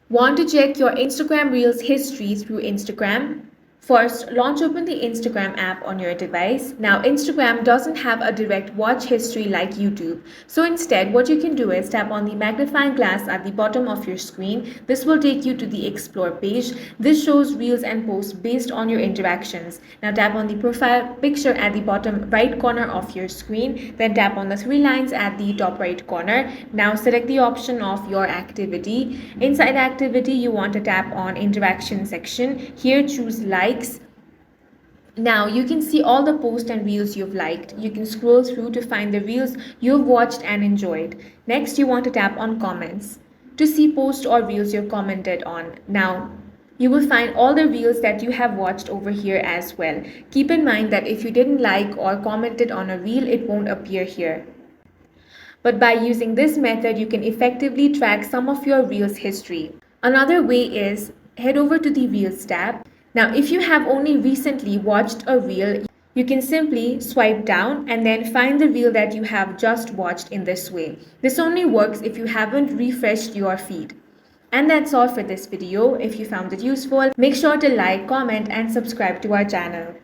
Want to check your Instagram Reels history through Instagram? First, launch open the Instagram app on your device. Now, Instagram doesn't have a direct watch history like YouTube. So instead, what you can do is tap on the magnifying glass at the bottom of your screen. This will take you to the Explore page. This shows Reels and posts based on your interactions. Now, tap on the profile picture at the bottom right corner of your screen. Then tap on the three lines at the top right corner. Now, select the option of your activity. Inside activity, you want to tap on interaction section. Here, choose likes. Now you can see all the posts and reels you've liked. You can scroll through to find the reels you've watched and enjoyed. Next, you want to tap on comments to see posts or reels you've commented on. Now, you will find all the reels that you have watched over here as well. Keep in mind that if you didn't like or commented on a reel, it won't appear here. But by using this method, you can effectively track some of your reels history. Another way is head over to the Reels tab. Now, if you have only recently watched a reel, you can simply swipe down and then find the reel that you have just watched in this way. This only works if you haven't refreshed your feed. And that's all for this video. If you found it useful, make sure to like, comment, and subscribe to our channel.